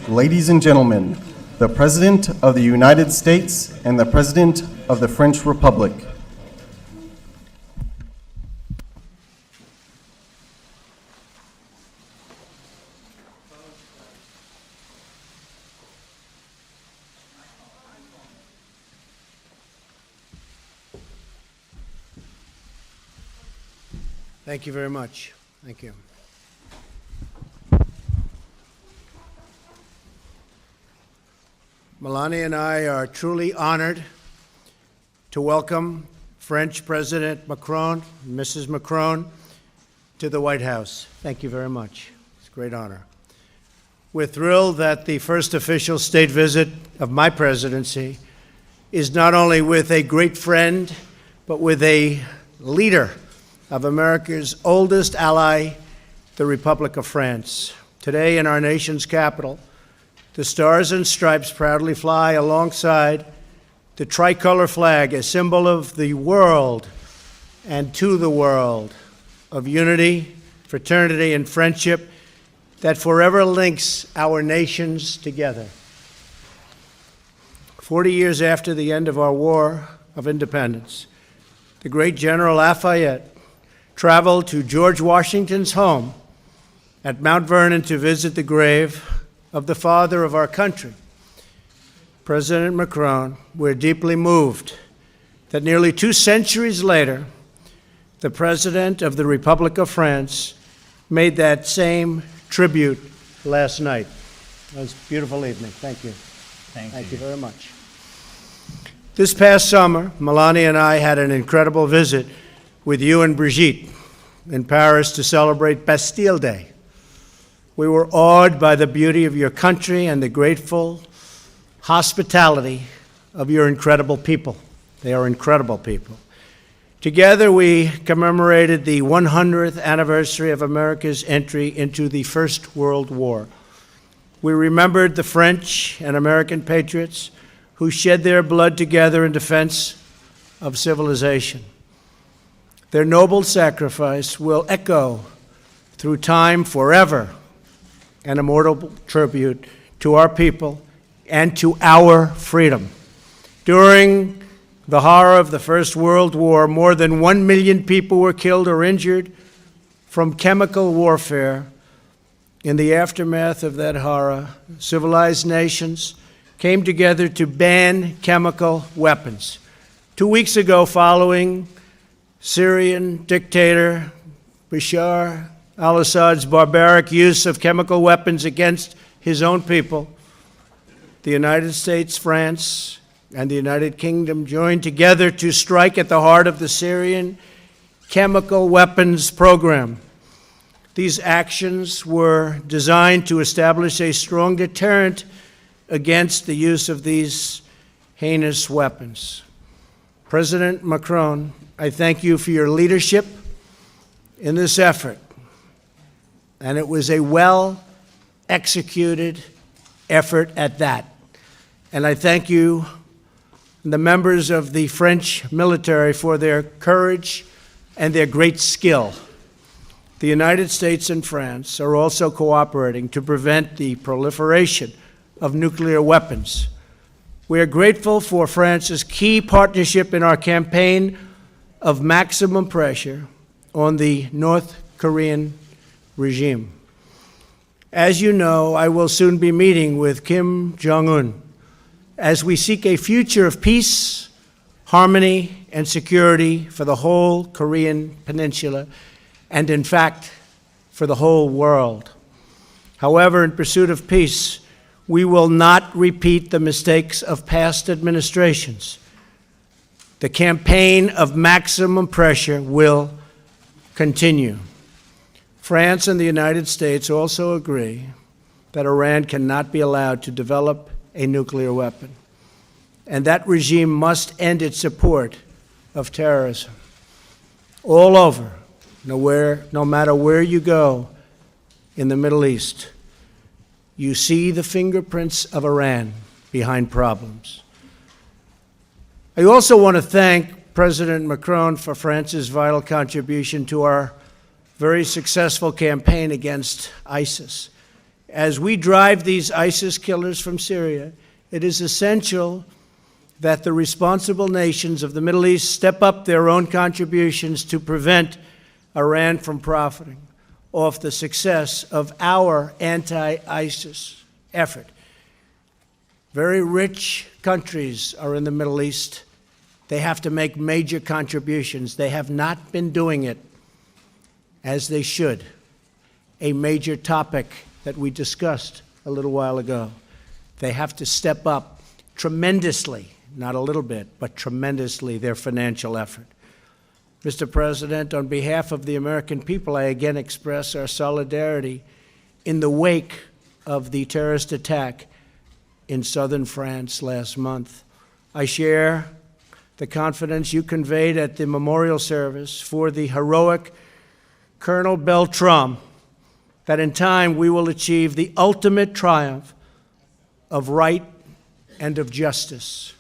ladies and gentlemen, the President of the United States and the President of the French Republic. Thank you very much. Thank you. Melania and I are truly honored to welcome French President Macron, Mrs. Macron, to the White House. Thank you very much. It's a great honor. We're thrilled that the first official state visit of my presidency is not only with a great friend, but with a leader of America's oldest ally, the Republic of France. Today in our nation's capital, the Stars and Stripes proudly fly alongside the tricolor flag, a symbol of the world and to the world of unity, fraternity, and friendship that forever links our nations together. 40 years after the end of our War of Independence, the great General Lafayette traveled to George Washington's home at Mount Vernon to visit the grave of the father of our country. President Macron, we're deeply moved that nearly 2 centuries later, the President of the Republic of France made that same tribute last night. It was a beautiful evening. Thank you. Thank you very much. This past summer, Melania and I had an incredible visit with you and Brigitte in Paris to celebrate Bastille Day. We were awed by the beauty of your country and the grateful hospitality of your incredible people. They are incredible people. Together, we commemorated the 100th anniversary of America's entry into the First World War. We remembered the French and American patriots who shed their blood together in defense of civilization. Their noble sacrifice will echo through time forever, an immortal tribute to our people and to our freedom. During the horror of the First World War, more than 1 million people were killed or injured from chemical warfare. In the aftermath of that horror, civilized nations came together to ban chemical weapons. 2 weeks ago, following Syrian dictator Bashar al-Assad's barbaric use of chemical weapons against his own people, the United States, France, and the United Kingdom joined together to strike at the heart of the Syrian chemical weapons program. These actions were designed to establish a strong deterrent against the use of these heinous weapons. President Macron, I thank you for your leadership in this effort. And it was a well-executed effort at that. And I thank you, the members of the French military, for their courage and their great skill. The United States and France are also cooperating to prevent the proliferation of nuclear weapons. We are grateful for France's key partnership in our campaign of maximum pressure on the North Korean regime. As you know, I will soon be meeting with Kim Jong-un as we seek a future of peace, harmony, and security for the whole Korean peninsula, and in fact, for the whole world. However, in pursuit of peace, we will not repeat the mistakes of past administrations. The campaign of maximum pressure will continue. France and the United States also agree that Iran cannot be allowed to develop a nuclear weapon, and that regime must end its support of terrorism. All over, no matter where you go in the Middle East, you see the fingerprints of Iran behind problems. I also want to thank President Macron for France's vital contribution to our very successful campaign against ISIS. As we drive these ISIS killers from Syria, it is essential that the responsible nations of the Middle East step up their own contributions to prevent Iran from profiting off the success of our anti-ISIS effort. Very rich countries are in the Middle East. They have to make major contributions. They have not been doing it as they should. A major topic that we discussed a little while ago. They have to step up tremendously, not a little bit, but tremendously, their financial effort. Mr. President, on behalf of the American people, I again express our solidarity in the wake of the terrorist attack in southern France last month. I share the confidence you conveyed at the memorial service for the heroic Colonel Beltram, that in time we will achieve the ultimate triumph of right and of justice.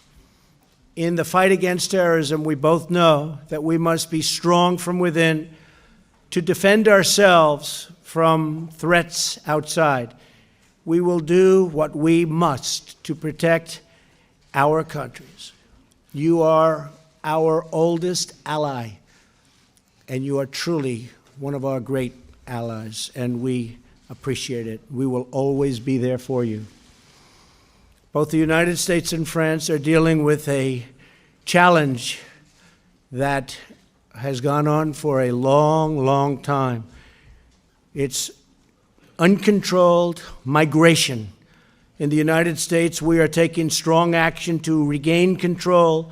In the fight against terrorism, we both know that we must be strong from within to defend ourselves from threats outside. We will do what we must to protect our countries. You are our oldest ally, and you are truly one of our great allies, and we appreciate it. We will always be there for you. Both the United States and France are dealing with a challenge that has gone on for a long, long time. It's uncontrolled migration. In the United States, we are taking strong action to regain control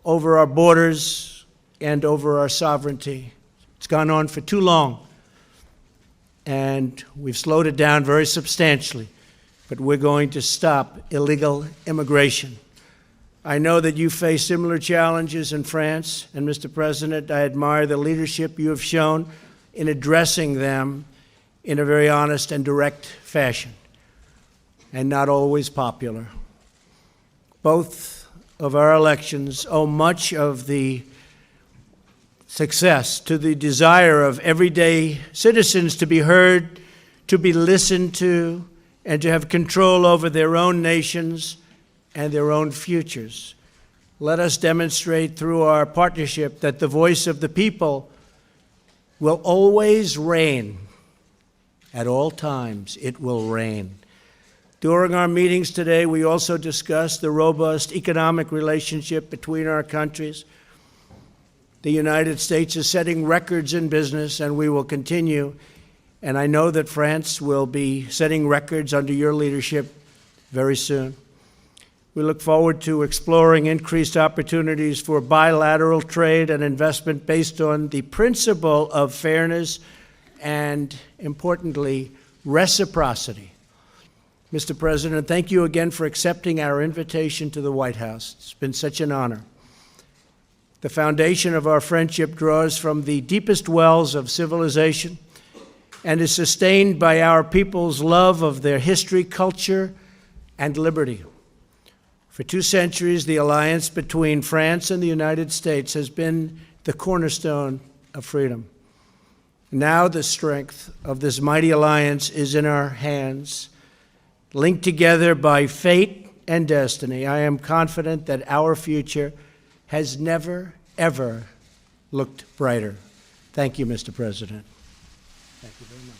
over our borders and over our sovereignty. It's gone on for too long, and we've slowed it down very substantially, but we're going to stop illegal immigration. I know that you face similar challenges in France, and Mr. President, I admire the leadership you have shown in addressing them in a very honest and direct fashion, and not always popular. Both of our elections owe much of the success to the desire of everyday citizens to be heard, to be listened to, and to have control over their own nations and their own futures. Let us demonstrate through our partnership that the voice of the people will always reign. At all times, it will reign. During our meetings today, we also discussed the robust economic relationship between our countries. The United States is setting records in business, and we will continue. And I know that France will be setting records under your leadership very soon. We look forward to exploring increased opportunities for bilateral trade and investment based on the principle of fairness and, importantly, reciprocity. Mr. President, thank you again for accepting our invitation to the White House. It's been such an honor. The foundation of our friendship draws from the deepest wells of civilization and is sustained by our people's love of their history, culture, and liberty. For 2 centuries, the alliance between France and the United States has been the cornerstone of freedom. Now the strength of this mighty alliance is in our hands, linked together by fate and destiny. I am confident that our future has never, ever looked brighter. Thank you, Mr. President. Thank you very much.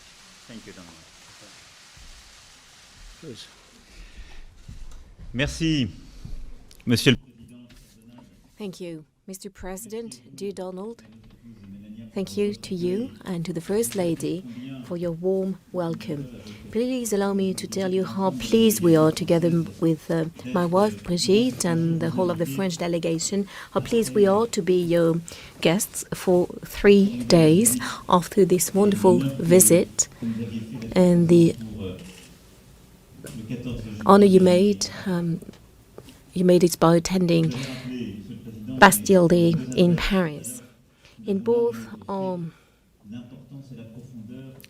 Thank you, Donald. Please. Merci, Monsieur le Thank you, Mr. President, dear Donald. Thank you to you and to the First Lady for your warm welcome. Please allow me to tell you how pleased we are, together with my wife Brigitte and the whole of the French delegation, how pleased we are to be your guests for 3 days after this wonderful visit and the honor you made. You made it by attending Bastille Day in Paris. In both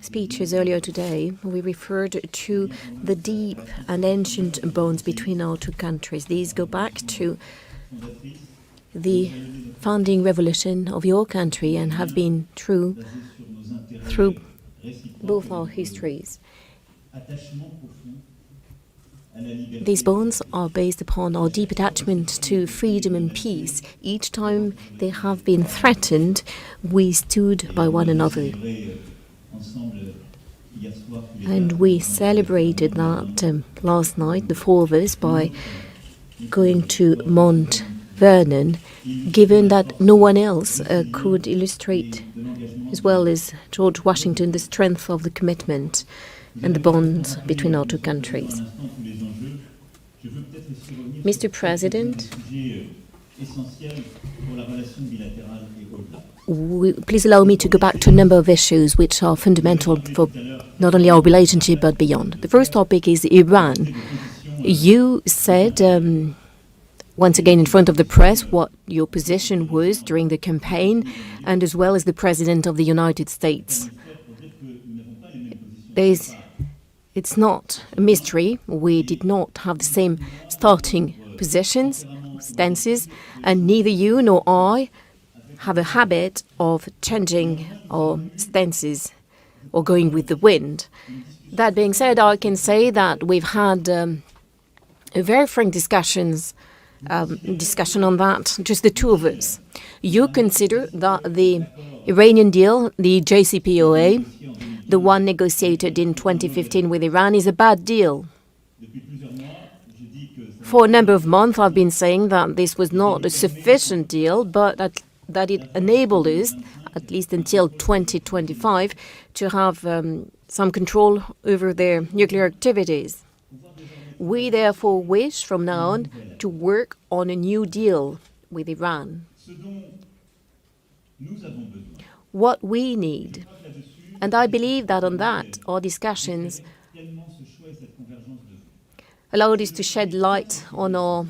speeches earlier today, we referred to the deep and ancient bonds between our 2 countries. These go back to the founding revolution of your country and have been true through both our histories. These bonds are based upon our deep attachment to freedom and peace. Each time they have been threatened, we stood by one another. And we celebrated that last night, the four of us, by going to Mount Vernon, given that no one else could illustrate, as well as George Washington, the strength of the commitment and the bonds between our two countries. Mr. President, please allow me to go back to a number of issues which are fundamental for not only our relationship but beyond. The first topic is Iran. You said, once again in front of the press, what your position was during the campaign, and as well as the President of the United States. It's not a mystery. We did not have the same starting positions, stances, and neither you nor I have a habit of changing our stances or going with the wind. That being said, I can say that we've had a very frank discussion on that, just the two of us. You consider that the Iranian deal, the JCPOA, the one negotiated in 2015 with Iran, is a bad deal. For a number of months, I've been saying that this was not a sufficient deal, but that it enabled us, at least until 2025, to have some control over their nuclear activities. We therefore wish, from now on, to work on a new deal with Iran. What we need, and I believe that on that, our discussions allowed us to shed light on our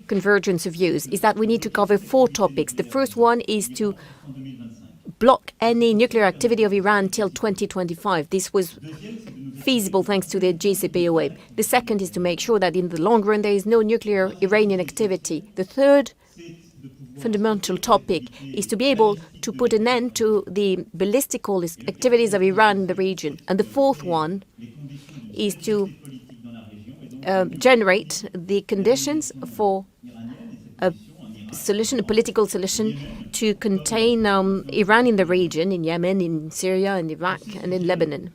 convergence of views, is that we need to cover four topics. The first one is to block any nuclear activity of Iran till 2025. This was feasible thanks to the JCPOA. The second is to make sure that in the long run there is no nuclear Iranian activity. The third fundamental topic is to be able to put an end to the ballistical activities of Iran in the region. And the fourth one is to generate the conditions for a solution, a political solution, to contain Iran in the region, in Yemen, in Syria, in Iraq, and in Lebanon.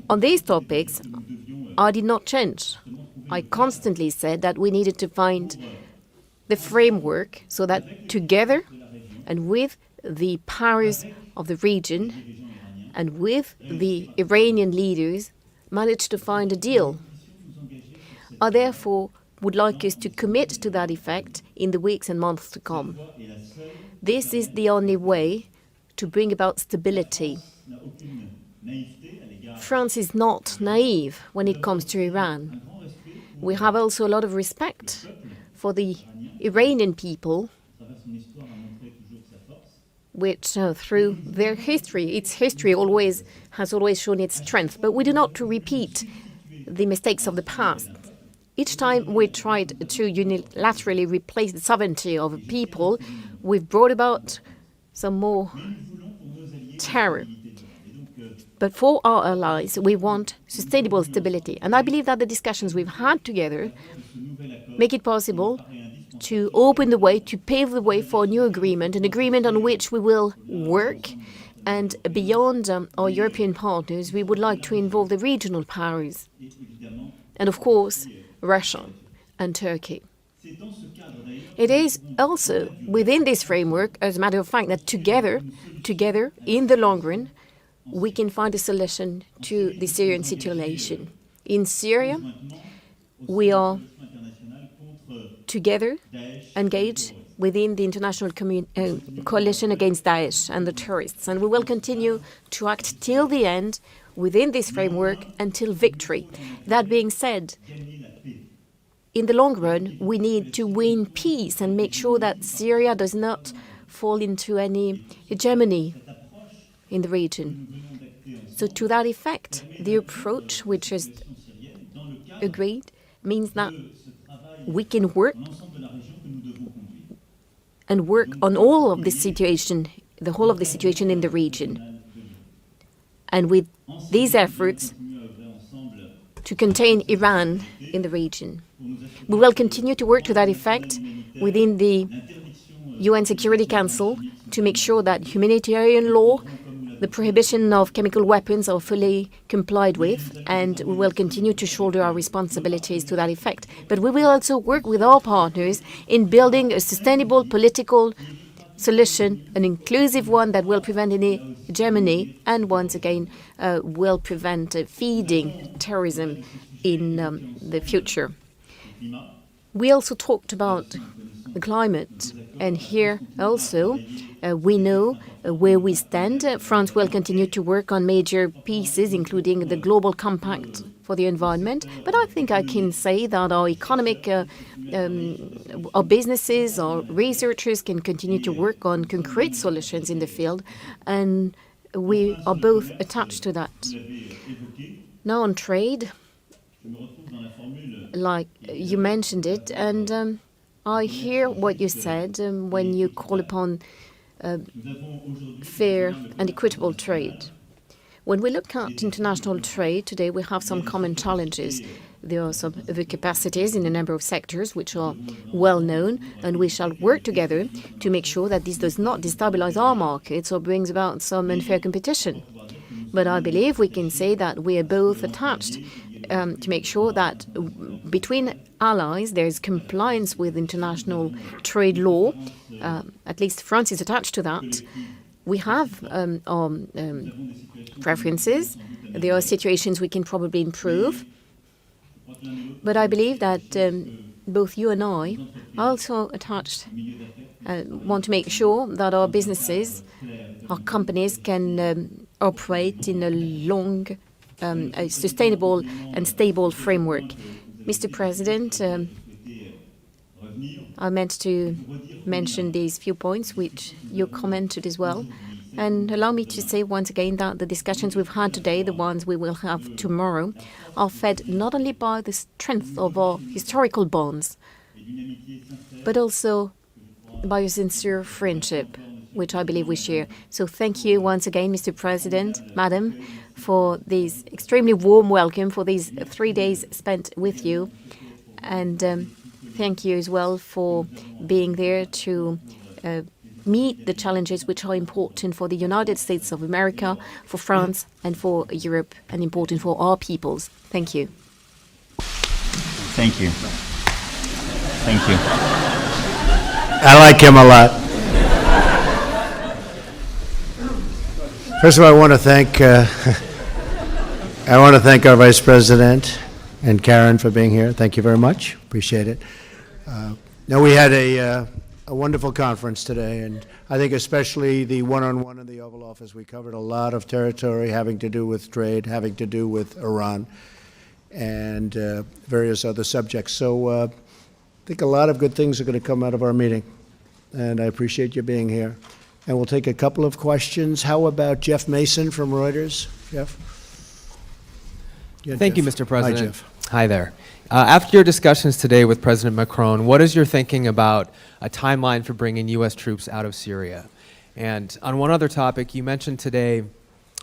On these topics, I did not change. I constantly said that we needed to find the framework so that together and with the powers of the region and with the Iranian leaders managed to find a deal. I therefore would like us to commit to that effect in the weeks and months to come. This is the only way to bring about stability. France is not naive when it comes to Iran. We have also a lot of respect for the Iranian people, which through their history, its history has always shown its strength. But we do not repeat the mistakes of the past. Each time we tried to unilaterally replace the sovereignty of a people, we've brought about some more terror. But for our allies, we want sustainable stability. And I believe that the discussions we've had together make it possible to open the way, to pave the way for a new agreement, an agreement on which we will work. And beyond our European partners, we would like to involve the regional powers. And of course, Russia and Turkey. It is also within this framework, as a matter of fact, that together, in the long run, we can find a solution to the Syrian situation. In Syria, we are together engaged within the international coalition against Daesh and the terrorists, and we will continue to act till the end within this framework until victory. That being said, in the long run, we need to win peace and make sure that Syria does not fall into any hegemony in the region. So to that effect, the approach which is agreed means that we can work on all of this situation, the whole of the situation in the region. and with these efforts to contain Iran in the region. We will continue to work to that effect within the UN Security Council to make sure that humanitarian law, the prohibition of chemical weapons are fully complied with, and we will continue to shoulder our responsibilities to that effect. But we will also work with our partners in building a sustainable political solution, an inclusive one that will prevent any hegemony and once again will prevent feeding terrorism in the future. We also talked about the climate, and here also we know where we stand. France will continue to work on major pieces, including the Global Compact for the environment. But I think I can say that our economic, our businesses, our researchers can continue to work on concrete solutions in the field, and we are both attached to that. Now on trade, like you mentioned it, and I hear what you said when you call upon fair and equitable trade. When we look at international trade today, we have some common challenges. There are some overcapacities in a number of sectors which are well known, and we shall work together to make sure that this does not destabilize our markets or brings about some unfair competition. But I believe we can say that we are both attached to make sure that between allies there is compliance with international trade law. At least France is attached to that. We have our preferences. There are situations we can probably improve. But I believe that both you and I are also attached, want to make sure that our businesses, our companies can operate in a long, a sustainable and stable framework. Mr. President, I meant to mention these few points which you commented as well. And allow me to say once again that the discussions we've had today, the ones we will have tomorrow, are fed not only by the strength of our historical bonds, but also by a sincere friendship, which I believe we share. So thank you once again, Mr. President, Madam, for this extremely warm welcome, for these 3 days spent with you. And thank you as well for being there to meet the challenges which are important for the United States of America, for France, and for Europe, and important for our peoples. Thank you. Thank you. Thank you. I like him a lot. First of all, I want to thank our Vice President and Karen for being here. Thank you very much. Appreciate it. Now, we had a wonderful conference today, and I think especially the one-on-one in the Oval Office, we covered a lot of territory having to do with trade, having to do with Iran, and various other subjects. So I think a lot of good things are going to come out of our meeting, and I appreciate you being here. And we'll take a couple of questions. How about Jeff Mason from Reuters? Jeff? Yeah, Thank Jeff. you, Mr. President. Hi, Jeff. Hi there. After your discussions today with President Macron, what is your thinking about a timeline for bringing U.S. troops out of Syria? And on one other topic, you mentioned today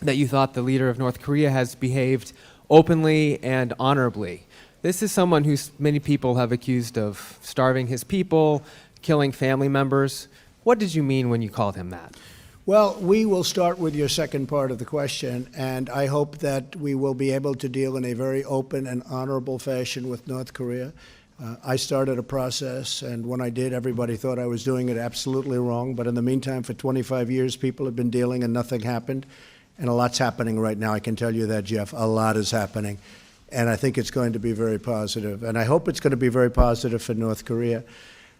that you thought the leader of North Korea has behaved openly and honorably. This is someone who many people have accused of starving his people, killing family members. What did you mean when you called him that? Well, we will start with your second part of the question, and I hope that we will be able to deal in a very open and honorable fashion with North Korea. I started a process, and when I did, everybody thought I was doing it absolutely wrong. But in the meantime, for 25 years, people have been dealing and nothing happened. And a lot's happening right now. I can tell you that, Jeff. A lot is happening. And I think it's going to be very positive. And I hope it's going to be very positive for North Korea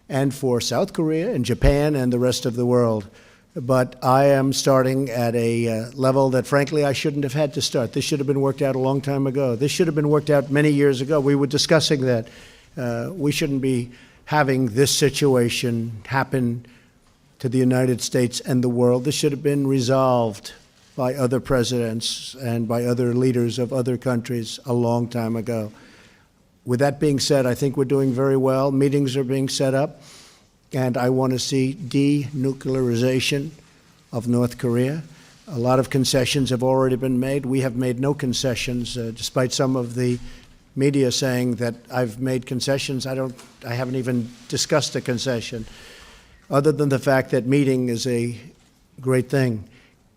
and for South Korea and Japan and the rest of the world. But I am starting at a level that, frankly, I shouldn't have had to start. This should have been worked out a long time ago. This should have been worked out many years ago. We were discussing that. We shouldn't be having this situation happen to the United States and the world. This should have been resolved by other presidents and by other leaders of other countries a long time ago. With that being said, I think we're doing very well. Meetings are being set up. And I want to see denuclearization of North Korea. A lot of concessions have already been made. We have made no concessions, despite some of the media saying that I've made concessions. I haven't even discussed a concession, other than the fact that meeting is a great thing.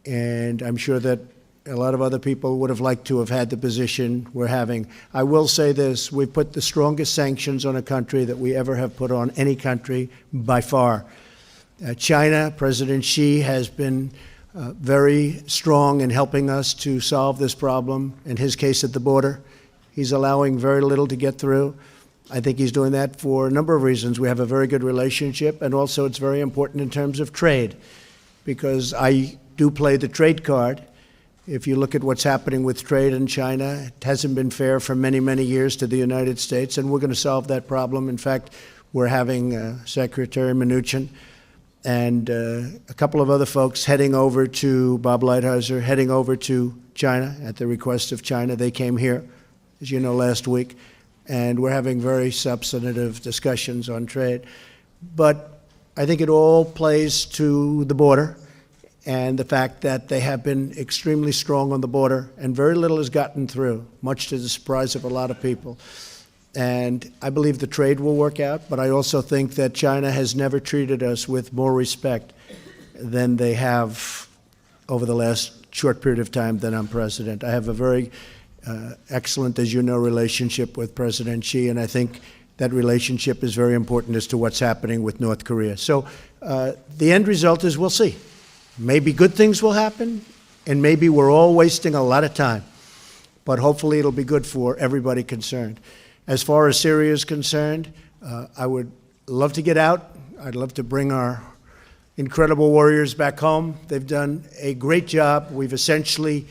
And I'm sure that a lot of other people would have liked to have had the position we're having. I will say this, we put the strongest sanctions on a country that we ever have put on any country by far. China, President Xi has been very strong in helping us to solve this problem, in his case at the border. He's allowing very little to get through. I think he's doing that for a number of reasons. We have a very good relationship, and also it's very important in terms of trade, because I do play the trade card. If you look at what's happening with trade in China, it hasn't been fair for many, many years to the United States, and we're going to solve that problem. In fact, we're having Secretary Mnuchin and a couple of other folks heading over to, Bob Lighthizer, heading over to China at the request of China. They came here, as you know, last week, and we're having very substantive discussions on trade. But I think it all plays to the border and the fact that they have been extremely strong on the border, and very little has gotten through, much to the surprise of a lot of people. And I believe the trade will work out, but I also think that China has never treated us with more respect than they have over the last short period of time that I'm president. I have a very excellent, as you know, relationship with President Xi, and I think that relationship is very important as to what's happening with North Korea. So the end result is we'll see. Maybe good things will happen, and maybe we're all wasting a lot of time. But hopefully it'll be good for everybody concerned. As far as Syria is concerned, I would love to get out. I'd love to bring our incredible warriors back home. They've done a great job. We've essentially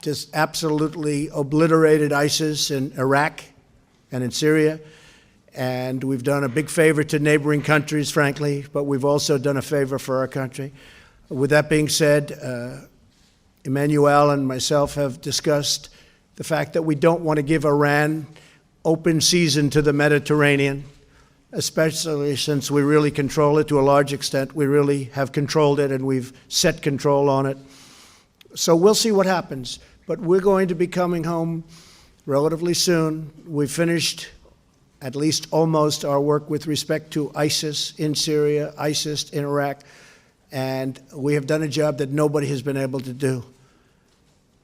just absolutely obliterated ISIS in Iraq and in Syria. And we've done a big favor to neighboring countries, frankly, but we've also done a favor for our country. With that being said, Emmanuel and myself have discussed the fact that we don't want to give Iran open season to the Mediterranean, especially since we really control it to a large extent. We really have controlled it, and we've set control on it. So we'll see what happens. But we're going to be coming home relatively soon. We've finished at least almost our work with respect to ISIS in Syria, ISIS in Iraq, and we have done a job that nobody has been able to do.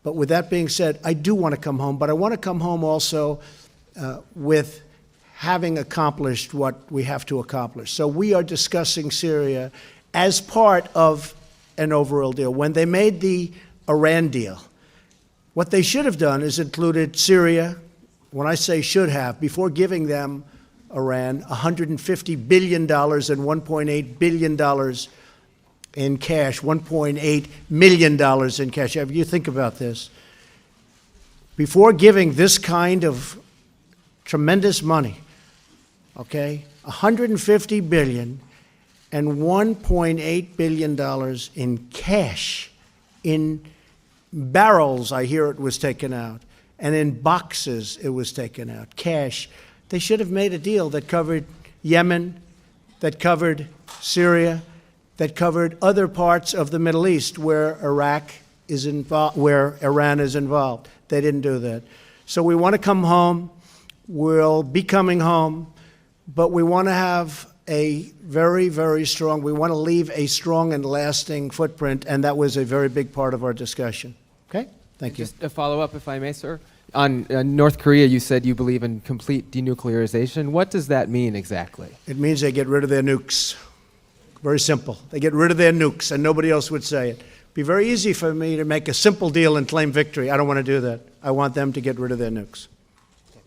But with that being said, I do want to come home, but I want to come home also with having accomplished what we have to accomplish. So we are discussing Syria as part of an overall deal. When they made the Iran deal, what they should have done is included Syria. When I say should have, before giving them Iran $150 billion and $1.8 billion in cash, $1.8 million in cash. If you think about this, before giving this kind of tremendous money, okay, $150 billion and $1.8 billion in cash, in barrels, I hear it was taken out, and in boxes it was taken out, cash. They should have made a deal that covered Yemen, that covered Syria, that covered other parts of the Middle East where Iraq is involved, where Iran is involved. They didn't do that. So we want to come home. We'll be coming home, but we want to have a very, very strong, we want to leave a strong and lasting footprint, and that was a very big part of our discussion. Okay? Thank you. Just a follow-up, if I may, sir. On North Korea, you said you believe in complete denuclearization. What does that mean exactly? It means they get rid of their nukes. Very simple. They get rid of their nukes, and nobody else would say it. It'd be very easy for me to make a simple deal and claim victory. I don't want to do that. I want them to get rid of their nukes.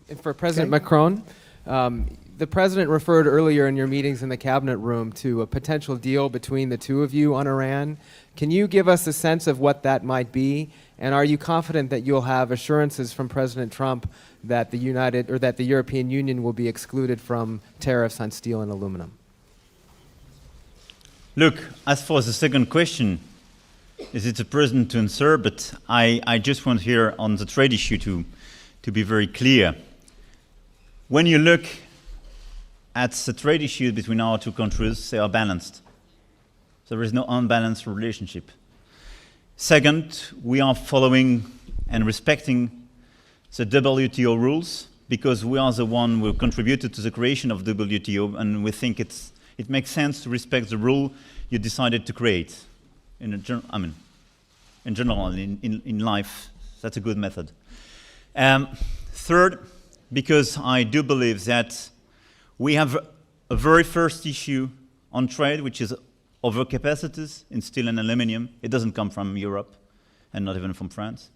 And for President Macron, the president referred earlier in your meetings in the cabinet room to a potential deal between the two of you on Iran. Can you give us a sense of what that might be? And are you confident that you'll have assurances from President Trump that the European Union will be excluded from tariffs on steel and aluminum? Look, as for the second question, is it the president to answer? But I just want here on the trade issue to be very clear. When you look at the trade issues between our two countries, they are balanced. There is no unbalanced relationship. Second, we are following and respecting the WTO rules because we are the one who contributed to the creation of WTO, and we think it makes sense to respect the rule you decided to create. In general, in life, that's a good method. Third, because I do believe that we have a very first issue on trade, which is overcapacities in steel and aluminum. It doesn't come from Europe, and not even from France.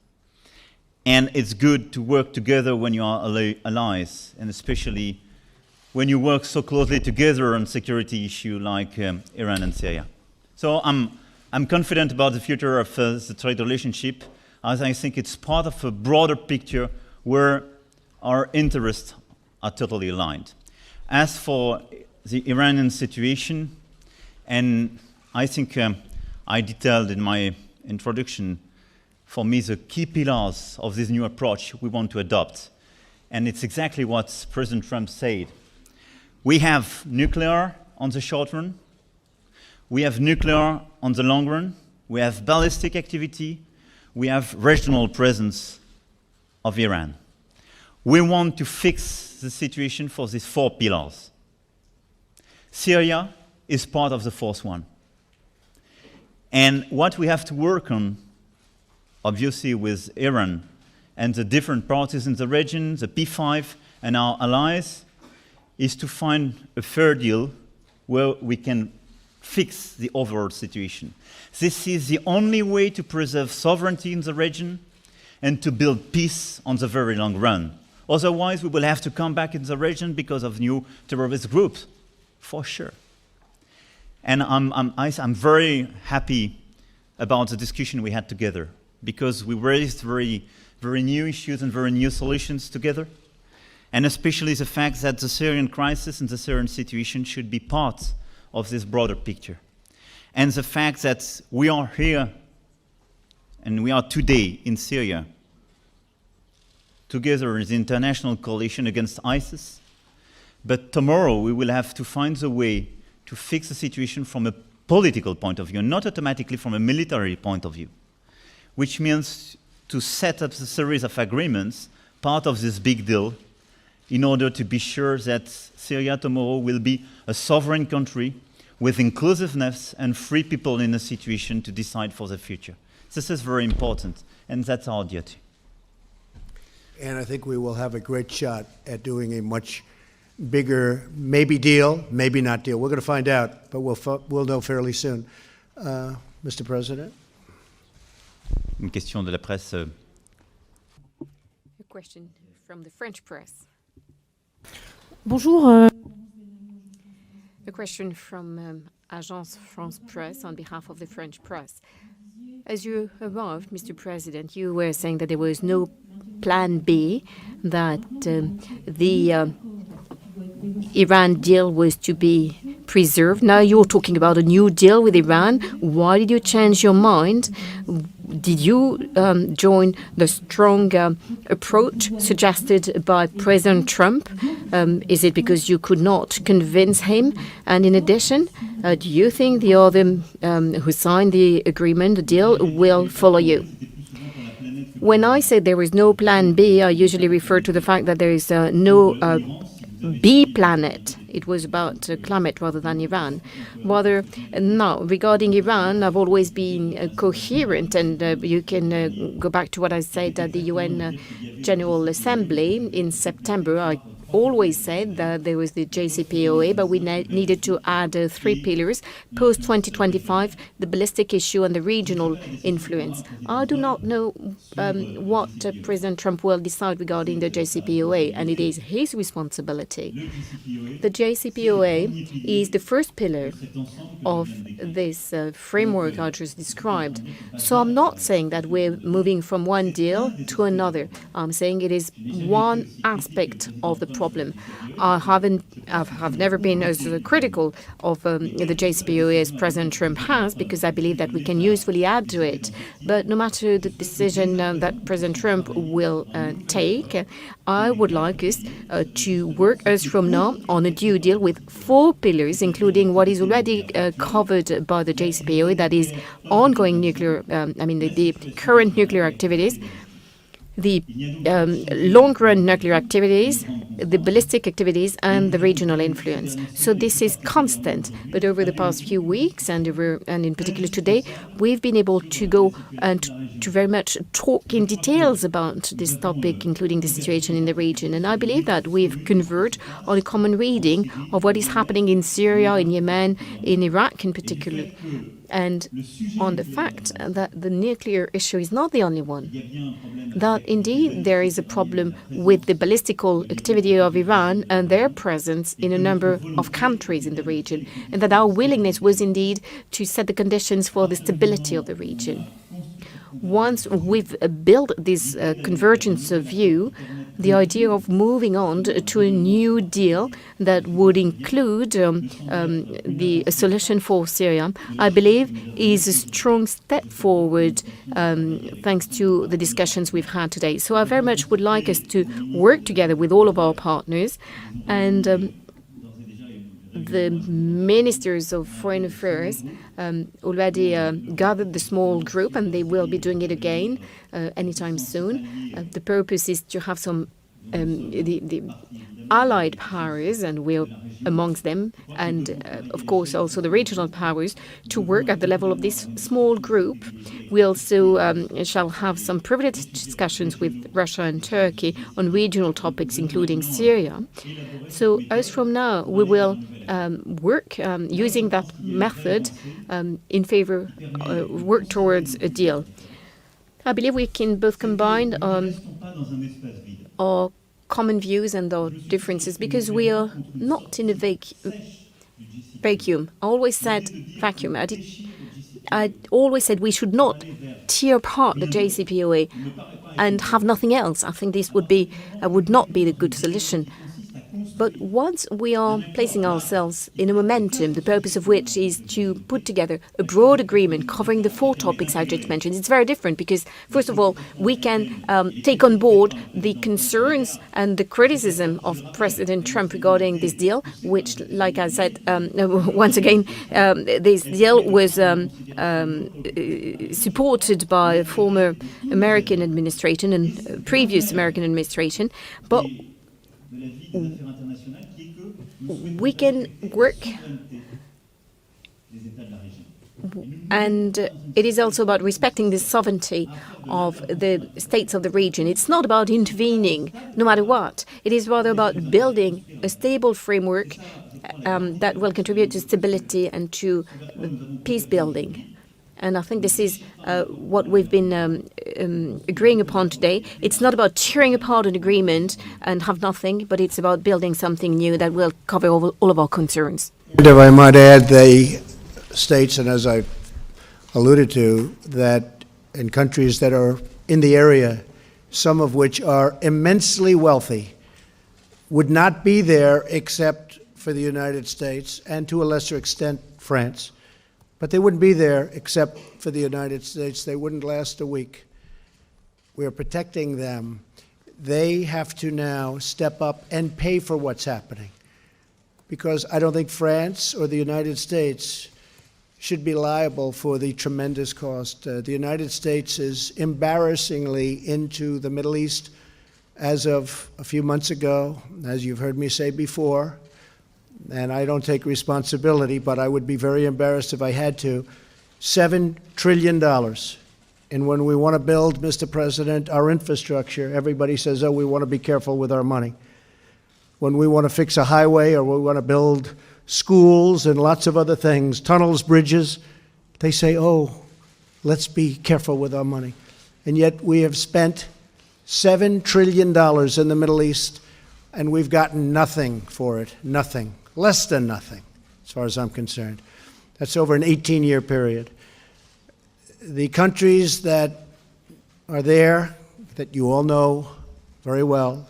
And it's good to work together when you are allies, and especially when you work so closely together on security issues like Iran and Syria. So I'm confident about the future of the trade relationship, as I think it's part of a broader picture where our interests are totally aligned. As for the Iranian situation, and I think I detailed in my introduction, for me, the key pillars of this new approach we want to adopt. And it's exactly what President Trump said. We have nuclear on the short run. We have nuclear on the long run. We have ballistic activity. We have regional presence of Iran. We want to fix the situation for these four pillars. Syria is part of the fourth one. And what we have to work on, obviously with Iran and the different parties in the region, the P5 and our allies, is to find a fair deal where we can fix the overall situation. This is the only way to preserve sovereignty in the region and to build peace on the very long run. Otherwise, we will have to come back in the region because of new terrorist groups, for sure. And I'm very happy about the discussion we had together, because we raised very, very new issues and very new solutions together, and especially the fact that the Syrian crisis and the Syrian situation should be part of this broader picture. And the fact that we are here, and we are today in Syria, together as the international coalition against ISIS, but tomorrow we will have to find a way to fix the situation from a political point of view, not automatically from a military point of view, which means to set up a series of agreements, part of this big deal, in order to be sure that Syria tomorrow will be a sovereign country with inclusiveness and free people in a situation to decide for the future. This is very important, and that's our duty. And I think we will have a great shot at doing a much bigger, maybe deal, maybe not deal. We're going to find out, but we'll know fairly soon. Mr. President? Une question de la presse. A question from the French press. Bonjour. A question from Agence France Presse on behalf of the French press. As you arrived, Mr. President, you were saying that there was no plan B, that the Iran deal was to be preserved. Now you're talking about a new deal with Iran. Why did you change your mind? Did you join the strong approach suggested by President Trump? Is it because you could not convince him? And in addition, do you think the other who signed the agreement, the deal, will follow you? When I say there is no plan B, I usually refer to the fact that there is no B planet. It was about climate rather than Iran. Now, regarding Iran, I've always been coherent, and you can go back to what I said at the UN General Assembly in September. I always said that there was the JCPOA, but we needed to add 3 pillars: post-2025, the ballistic issue, and the regional influence. I do not know what President Trump will decide regarding the JCPOA, and it is his responsibility. The JCPOA is the first pillar of this framework I just described. So I'm not saying that we're moving from one deal to another. I'm saying it is one aspect of the problem. I've never been as critical of the JCPOA as President Trump has, because I believe that we can usefully add to it. But no matter the decision that President Trump will take, I would like us to work as from now on a new deal with 4 pillars, including what is already covered by the JCPOA, that is ongoing nuclear, the current nuclear activities, the long-run nuclear activities, the ballistic activities, and the regional influence. So this is constant. But over the past few weeks, and in particular today, we've been able to go and to very much talk in details about this topic, including the situation in the region. And I believe that we've converged on a common reading of what is happening in Syria, in Yemen, in Iraq in particular, and on the fact that the nuclear issue is not the only one. That indeed there is a problem with the ballistical activity of Iran and their presence in a number of countries in the region, and that our willingness was indeed to set the conditions for the stability of the region. Once we've built this convergence of view, the idea of moving on to a new deal that would include the solution for Syria, I believe, is a strong step forward thanks to the discussions we've had today. So I very much would like us to work together with all of our partners, and the ministers of foreign affairs already gathered the small group, and they will be doing it again anytime soon. The purpose is to have some the allied powers, and we're amongst them, and of course also the regional powers, to work at the level of this small group. We also shall have some privileged discussions with Russia and Turkey on regional topics, including Syria. So as from now, we will work using that method in favor, work towards a deal. I believe we can both combine our common views and our differences, because we are not in a vacuum. I always said vacuum. I always said we should not tear apart the JCPOA and have nothing else. I think this would not be the good solution. But once we are placing ourselves in a momentum, the purpose of which is to put together a broad agreement covering the 4 topics I just mentioned, it's very different because, first of all, we can take on board the concerns and the criticism of President Trump regarding this deal, which, like I said, once again, this deal was supported by a former American administration and previous American administration. But we can work, and it is also about respecting the sovereignty of the states of the region. It's not about intervening, no matter what. It is rather about building a stable framework that will contribute to stability and to peace building. And I think this is what we've been agreeing upon today. It's not about tearing apart an agreement and have nothing, but it's about building something new that will cover all of our concerns. If I might add, the states, and as I alluded to, that in countries that are in the area, some of which are immensely wealthy, would not be there except for the United States and to a lesser extent France. But they wouldn't be there except for the United States. They wouldn't last a week. We're protecting them. They have to now step up and pay for what's happening, because I don't think France or the United States should be liable for the tremendous cost. The United States is embarrassingly into the Middle East as of a few months ago, as you've heard me say before. And I don't take responsibility, but I would be very embarrassed if I had to. $7 trillion. And when we want to build, Mr. President, our infrastructure, everybody says, oh, we want to be careful with our money. When we want to fix a highway or we want to build schools and lots of other things, tunnels, bridges, they say, oh, let's be careful with our money. And yet we have spent $7 trillion in the Middle East, and we've gotten nothing for it, nothing. Less than nothing, as far as I'm concerned. That's over an 18-year period. The countries that are there, that you all know very well,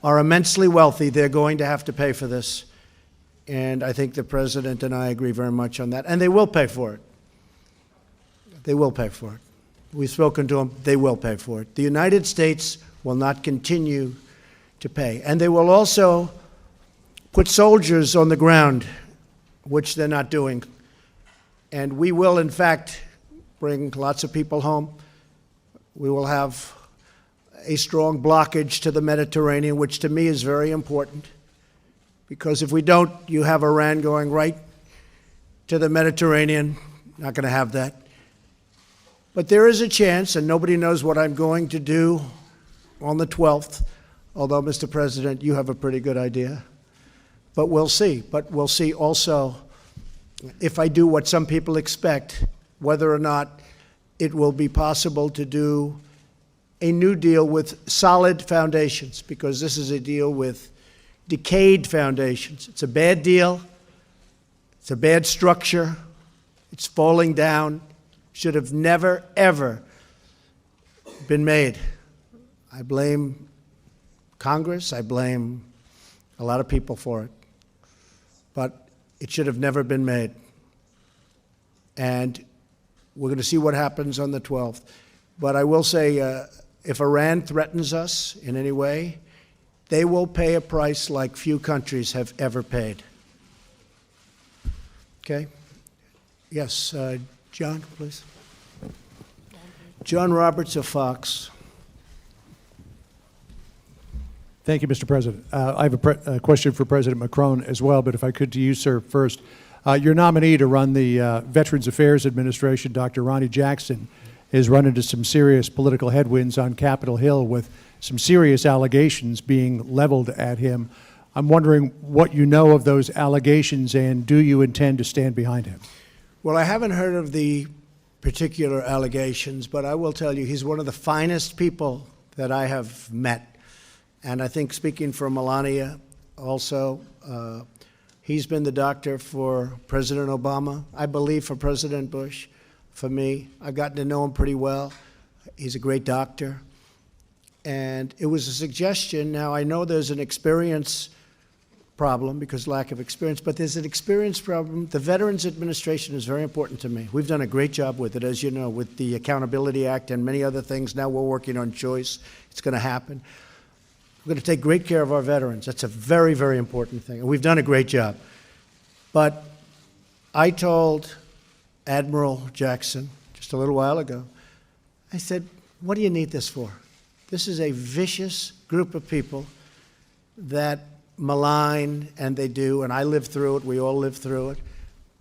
are immensely wealthy. They're going to have to pay for this. And I think the President and I agree very much on that. And they will pay for it. They will pay for it. We've spoken to them. They will pay for it. The United States will not continue to pay. And they will also put soldiers on the ground, which they're not doing. And we will, in fact, bring lots of people home. We will have a strong blockage to the Mediterranean, which to me is very important. Because if we don't, you have Iran going right to the Mediterranean. Not going to have that. But there is a chance, and nobody knows what I'm going to do on the 12th, although, Mr. President, you have a pretty good idea. But we'll see. But we'll see also if I do what some people expect, whether or not it will be possible to do a new deal with solid foundations, because this is a deal with decayed foundations. It's a bad deal. It's a bad structure. It's falling down. Should have never, ever been made. I blame Congress. I blame a lot of people for it. But it should have never been made. And we're going to see what happens on the 12th. But I will say, if Iran threatens us in any way, they will pay a price like few countries have ever paid. Okay? Yes, John, please. John Roberts of Fox. Thank you, Mr. President. I have a question for President Macron as well, but if I could to you, sir, first. Your nominee to run the Veterans Affairs Administration, Dr. Ronnie Jackson, has run into some serious political headwinds on Capitol Hill with some serious allegations being leveled at him. I'm wondering what you know of those allegations, and do you intend to stand behind him? Well, I haven't heard of the particular allegations, but I will tell you he's one of the finest people that I have met. And I think, speaking for Melania also, he's been the doctor for President Obama, I believe for President Bush, for me. I've gotten to know him pretty well. He's a great doctor. And it was a suggestion. Now, I know there's an experience problem because lack of experience, but there's an experience problem. The Veterans Administration is very important to me. We've done a great job with it, as you know, with the Accountability Act and many other things. Now we're working on choice. It's going to happen. We're going to take great care of our veterans. That's a very, very important thing. And we've done a great job. But I told Admiral Jackson just a little while ago, I said, what do you need this for? This is a vicious group of people that malign, and they do, and I lived through it. We all lived through it.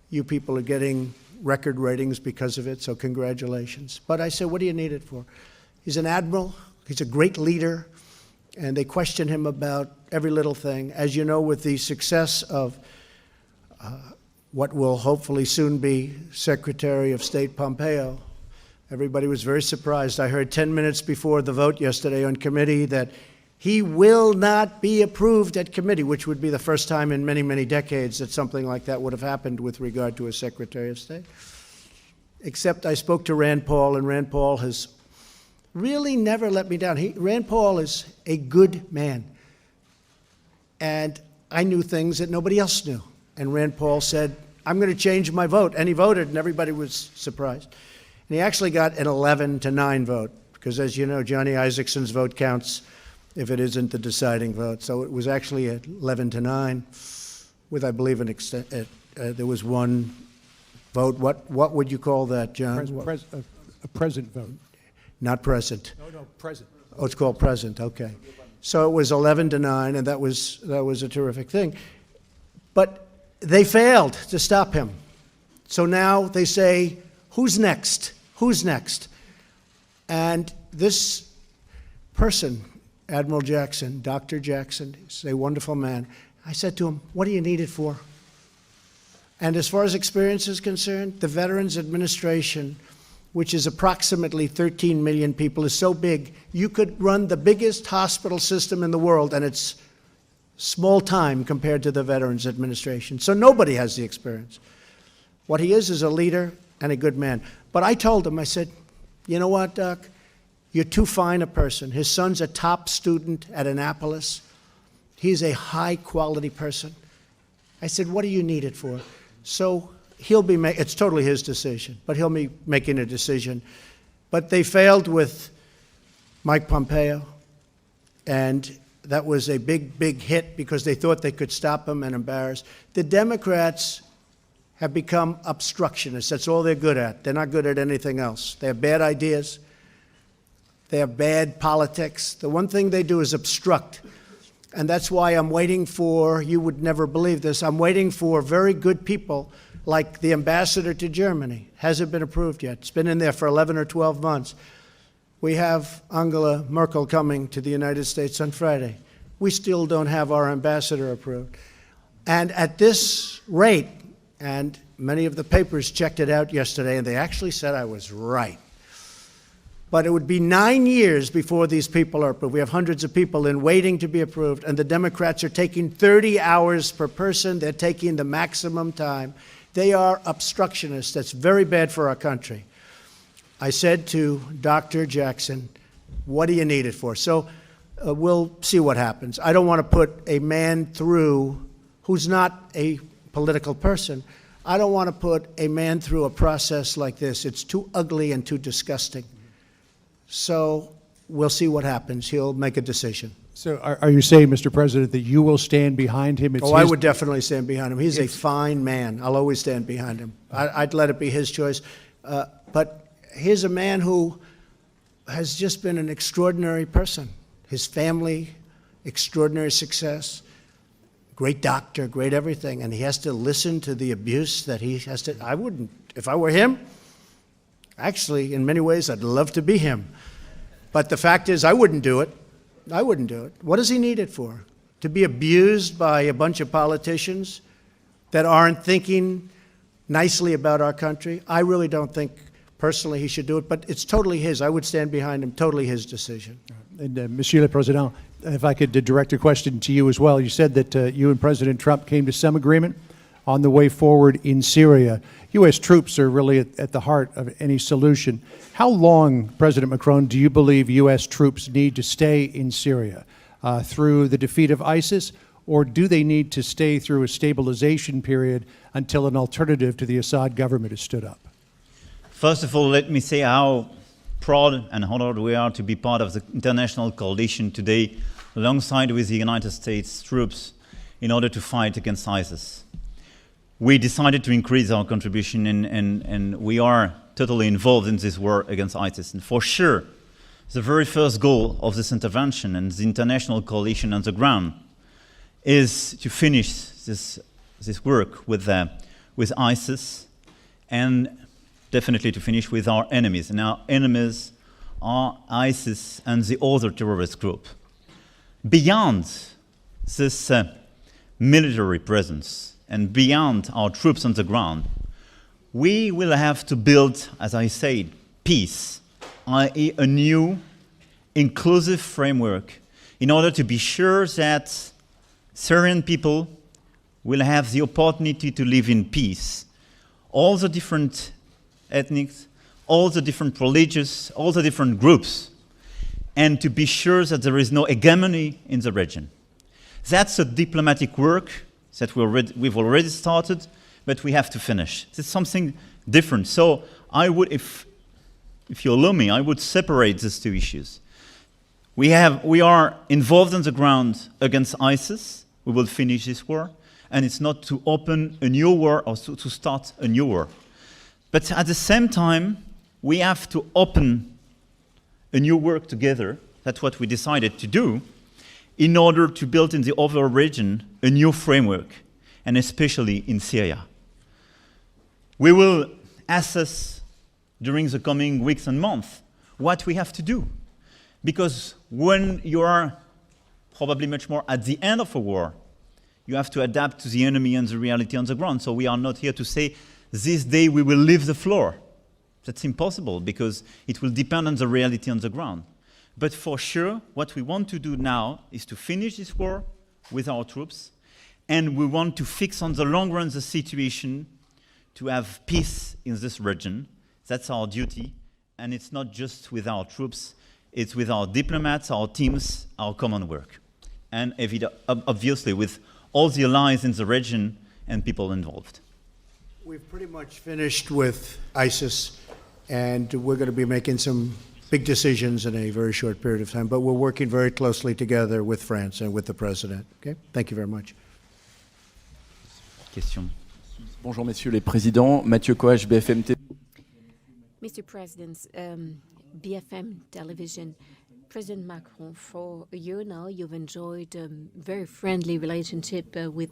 You people are getting record ratings because of it, so congratulations. But I said, what do you need it for? He's an admiral. He's a great leader. And they question him about every little thing. As you know, with the success of what will hopefully soon be Secretary of State Pompeo, everybody was very surprised. I heard 10 minutes before the vote yesterday on committee that he will not be approved at committee, which would be the first time in many, many decades that something like that would have happened with regard to a Secretary of State. Except I spoke to Rand Paul, and Rand Paul has really never let me down. Rand Paul is a good man. And I knew things that nobody else knew. And Rand Paul said, I'm going to change my vote. And he voted, and everybody was surprised. And he actually got an 11-9 vote, because as you know, Johnny Isaacson's vote counts if it isn't the deciding vote. So it was actually at 11-9 with, I believe, there was one vote. What would you call that, John? A present vote. Not present. No, present. Oh, it's called present, okay. So it was 11-9, and that was a terrific thing. But they failed to stop him. So now they say, who's next? Who's next? And this person, Admiral Jackson, Dr. Jackson, is a wonderful man. I said to him, what do you need it for? And as far as experience is concerned, the Veterans Administration, which is approximately 13 million people, is so big, you could run the biggest hospital system in the world, and it's small time compared to the Veterans Administration. So nobody has the experience. What he is a leader and a good man. But I told him, I said, you know what, Doc? You're too fine a person. His son's a top student at Annapolis. He's a high-quality person. I said, what do you need it for? So he'll be it's totally his decision, but he'll be making a decision. But they failed with Mike Pompeo, and that was a big, big hit because they thought they could stop him and embarrass. The Democrats have become obstructionists. That's all they're good at. They're not good at anything else. They have bad ideas. They have bad politics. The one thing they do is obstruct. And that's why I'm waiting for, you would never believe this, I'm waiting for very good people like the ambassador to Germany. Hasn't been approved yet. It's been in there for 11 or 12 months. We have Angela Merkel coming to the United States on Friday. We still don't have our ambassador approved. And at this rate, and many of the papers checked it out yesterday, and they actually said I was right. But it would be 9 years before these people are approved. We have hundreds of people in waiting to be approved, and the Democrats are taking 30 hours per person. They're taking the maximum time. They are obstructionists. That's very bad for our country. I said to Dr. Jackson, what do you need it for? So we'll see what happens. I don't want to put a man through who's not a political person. I don't want to put a man through a process like this. It's too ugly and too disgusting. So we'll see what happens. He'll make a decision. So are you saying, Mr. President, that you will stand behind him? I would definitely stand behind him. He's a fine man. I'll always stand behind him. I'd let it be his choice. But here's a man who has just been an extraordinary person. His family, extraordinary success, great doctor, great everything. And he has to listen to the abuse that he has to. I wouldn't, if I were him, actually, in many ways, I'd love to be him. But the fact is, I wouldn't do it. I wouldn't do it. What does he need it for? To be abused by a bunch of politicians that aren't thinking nicely about our country? I really don't think, personally, he should do it. But it's totally his. I would stand behind him. Totally his decision. And Monsieur le Président, if I could direct a question to you as well. You said that you and President Trump came to some agreement on the way forward in Syria. U.S. troops are really at the heart of any solution. How long, President Macron, do you believe U.S. troops need to stay in Syria? Through the defeat of ISIS, or do they need to stay through a stabilization period until an alternative to the Assad government is stood up? First of all, let me say how proud and honored we are to be part of the international coalition today, alongside with the United States troops, in order to fight against ISIS. We decided to increase our contribution, and we are totally involved in this war against ISIS. And for sure, the very first goal of this intervention and the international coalition on the ground is to finish this work with ISIS, and definitely to finish with our enemies. And our enemies are ISIS and the other terrorist group. Beyond this military presence, and beyond our troops on the ground, we will have to build, as I said, peace, i.e. a new inclusive framework, in order to be sure that Syrian people will have the opportunity to live in peace. All the different ethnics, all the different religious, all the different groups, and to be sure that there is no hegemony in the region. That's a diplomatic work that we've already started, but we have to finish. It's something different. So I would, if you allow me, I would separate these two issues. We are involved on the ground against ISIS. We will finish this war, and it's not to open a new war or to start a new war. But at the same time, we have to open a new work together. That's what we decided to do, in order to build in the overall region a new framework, and especially in Syria. We will assess during the coming weeks and months what we have to do. Because when you are probably much more at the end of a war, you have to adapt to the enemy and the reality on the ground. So we are not here to say, this day we will leave the floor. That's impossible, because it will depend on the reality on the ground. But for sure, what we want to do now is to finish this war with our troops, and we want to fix on the long run the situation to have peace in this region. That's our duty, and it's not just with our troops, it's with our diplomats, our teams, our common work. and obviously with all the allies in the region and people involved. We've pretty much finished with ISIS, and we're going to be making some big decisions in a very short period of time, but we're working very closely together with France and with the President. Okay? Thank you very much. Question. Bonjour messieurs les présidents, Mathieu Coach, BFM TV. Mr. President, BFM Television, President Macron, for a year now, you've enjoyed a very friendly relationship with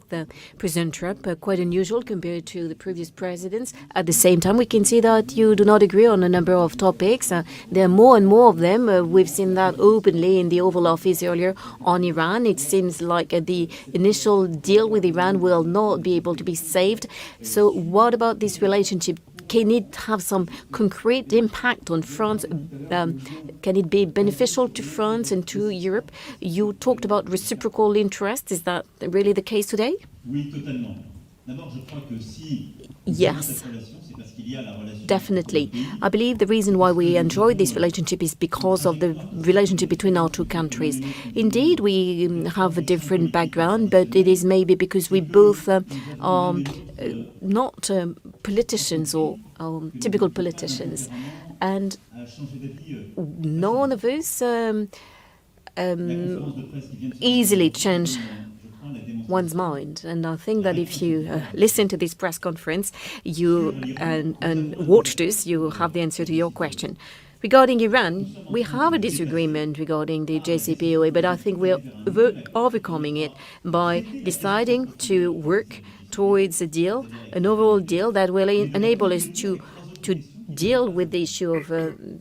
President Trump, quite unusual compared to the previous presidents. At the same time, we can see that you do not agree on a number of topics. There are more and more of them. We've seen that openly in the Oval Office earlier on Iran. It seems like the initial deal with Iran will not be able to be saved. So what about this relationship? Can it have some concrete impact on France? Can it be beneficial to France and to Europe? You talked about reciprocal interest. Is that really the case today? Yes, definitely. I believe the reason why we enjoy this relationship is because of the relationship between our two countries. Indeed, we have a different background, but it is maybe because we both are not politicians or typical politicians. And none of us easily change one's mind. And I think that if you listen to this press conference and watch this, you have the answer to your question. Regarding Iran, we have a disagreement regarding the JCPOA, but I think we're overcoming it by deciding to work towards a deal, an overall deal that will enable us to deal with the issue of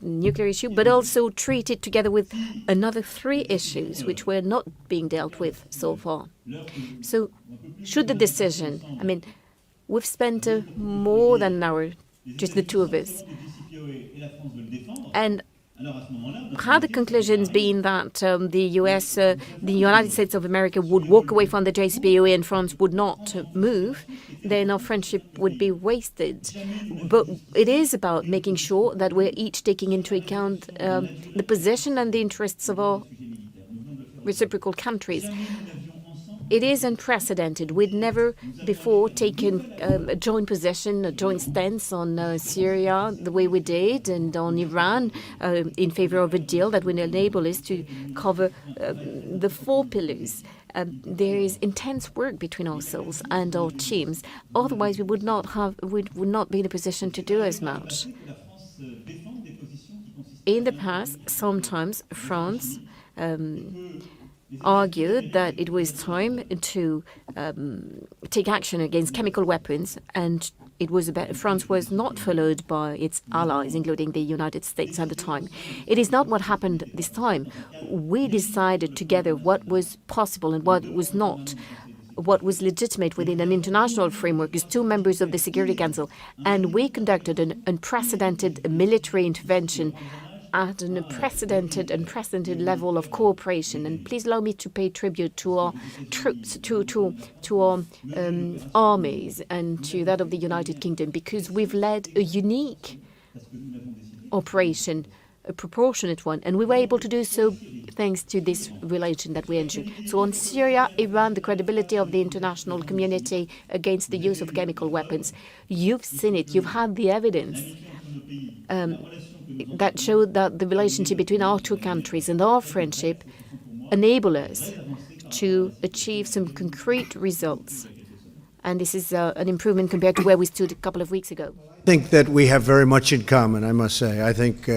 nuclear issue, but also treat it together with another 3 issues which were not being dealt with so far. So should the decision, I mean, we've spent more than an hour, just the two of us, and had the conclusions been that the United States of America would walk away from the JCPOA and France would not move, then our friendship would be wasted. But it is about making sure that we're each taking into account the position and the interests of our reciprocal countries. It is unprecedented. We'd never before taken a joint position, a joint stance on Syria the way we did, and on Iran in favor of a deal that would enable us to cover the 4 pillars. There is intense work between ourselves and our teams. Otherwise, we would not be in a position to do as much. In the past, sometimes France argued that it was time to take action against chemical weapons, and France was not followed by its allies, including the United States at the time. It is not what happened this time. We decided together what was possible and what was not, what was legitimate within an international framework as 2 members of the Security Council, and we conducted an unprecedented military intervention at an unprecedented level of cooperation. And please allow me to pay tribute to our troops, to our armies, and to that of the United Kingdom, because we've led a unique operation, a proportionate one, and we were able to do so thanks to this relation that we enjoy. So on Syria, Iran, the credibility of the international community against the use of chemical weapons, you've seen it, you've had the evidence that showed that the relationship between our two countries and our friendship enable us to achieve some concrete results. And this is an improvement compared to where we stood a couple of weeks ago. I think that we have very much in common, I must say. I think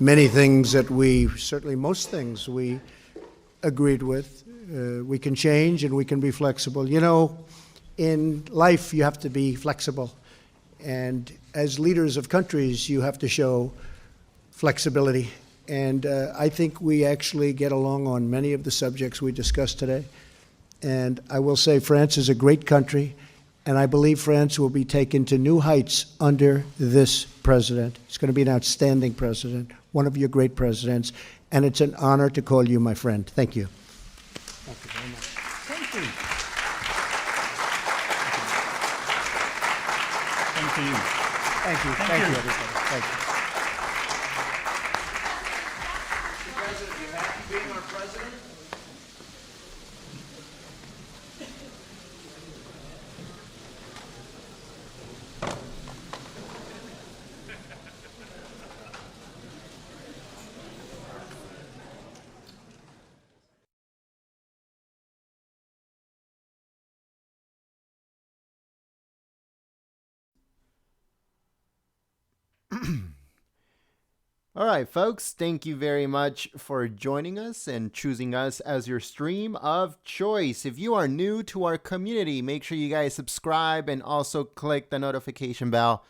many things that most things we agreed with. We can change and we can be flexible. You know, in life you have to be flexible. And as leaders of countries, you have to show flexibility. And I think we actually get along on many of the subjects we discussed today. And I will say France is a great country, and I believe France will be taken to new heights under this president. He's going to be an outstanding president, one of your great presidents, and it's an honor to call you my friend. Thank you. Thank you very much. Thank you. Thank you. Thank you. Thank you, everybody. Thank you. Mr. President, you happy being our president? All right, folks, thank you very much for joining us and choosing us as your stream of choice. If you are new to our community, make sure you guys subscribe and also click the notification bell.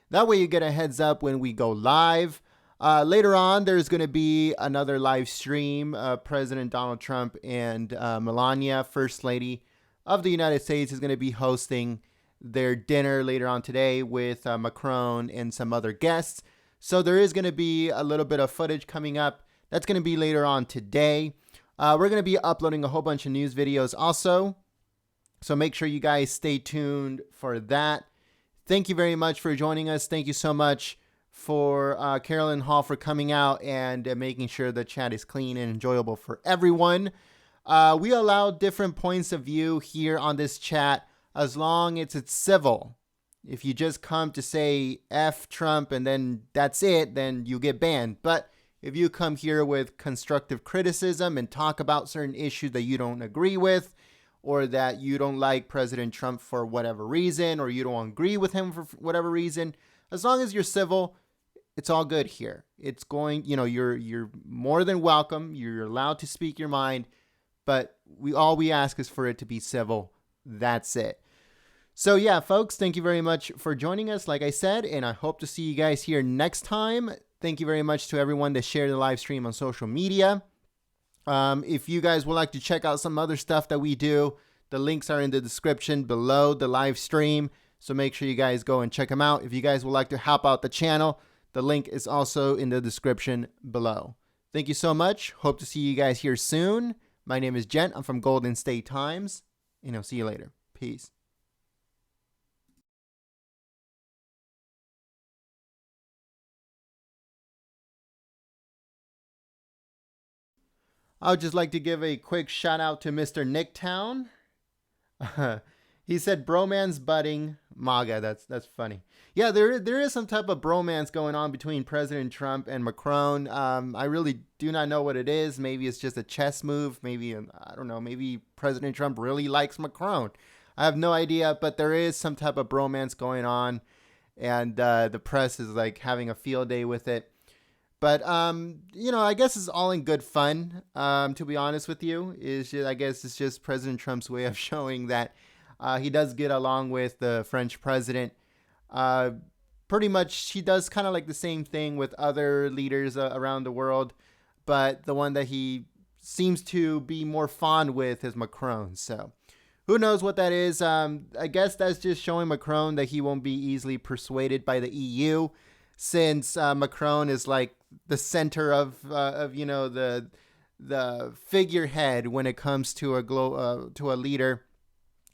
That way you get a heads up when we go live. Later on, there's going to be another live stream. President Donald Trump and Melania, First Lady of the United States, is going to be hosting their dinner later on today with Macron and some other guests. So there is going to be a little bit of footage coming up. That's going to be later on today. We're going to be uploading a whole bunch of news videos also. So make sure you guys stay tuned for that. Thank you very much for joining us. Thank you so much for Carolyn Hall for coming out and making sure the chat is clean and enjoyable for everyone. We allow different points of view here on this chat as long as it's civil. If you just come to say F Trump and then that's it, then you get banned. But if you come here with constructive criticism and talk about certain issues that you don't agree with, or that you don't like President Trump for whatever reason, or you don't agree with him for whatever reason, as long as you're civil, it's all good here. It's going, you're more than welcome. You're allowed to speak your mind, but all we ask is for it to be civil. That's it. So yeah, folks, thank you very much for joining us, like I said, and I hope to see you guys here next time. Thank you very much to everyone that shared the live stream on social media. If you guys would like to check out some other stuff that we do, the links are in the description below the live stream. So make sure you guys go and check them out. If you guys would like to help out the channel, the link is also in the description below. Thank you so much. Hope to see you guys here soon. My name is Jen. I'm from Golden State Times, and I'll see you later. Peace. I would just like to give a quick shout out to Mr. Nicktown. He said bromance budding MAGA. That's funny. Yeah, there is some type of bromance going on between President Trump and Macron. I really do not know what it is. Maybe it's just a chess move. Maybe, I don't know, maybe President Trump really likes Macron. I have no idea, but there is some type of bromance going on. And the press is like having a field day with it. But, I guess it's all in good fun, to be honest with you. I guess it's just President Trump's way of showing that he does get along with the French president. Pretty much, he does kind of like the same thing with other leaders around the world. But the one that he seems to be more fond with is Macron. So who knows what that is? I guess that's just showing Macron that he won't be easily persuaded by the EU. Since Macron is like the center of the figurehead when it comes to a leader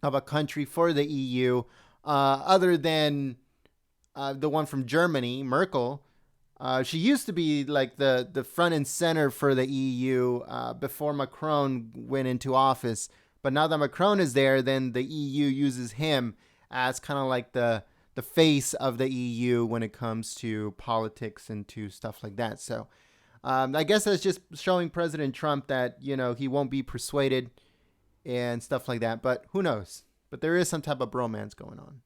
of a country for the EU, other than the one from Germany, Merkel. She used to be like the front and center for the EU before Macron went into office. But now that Macron is there, then the EU uses him as kind of like the face of the EU when it comes to politics and to stuff like that. So I guess that's just showing President Trump that, he won't be persuaded and stuff like that. But who knows? But there is some type of bromance going on.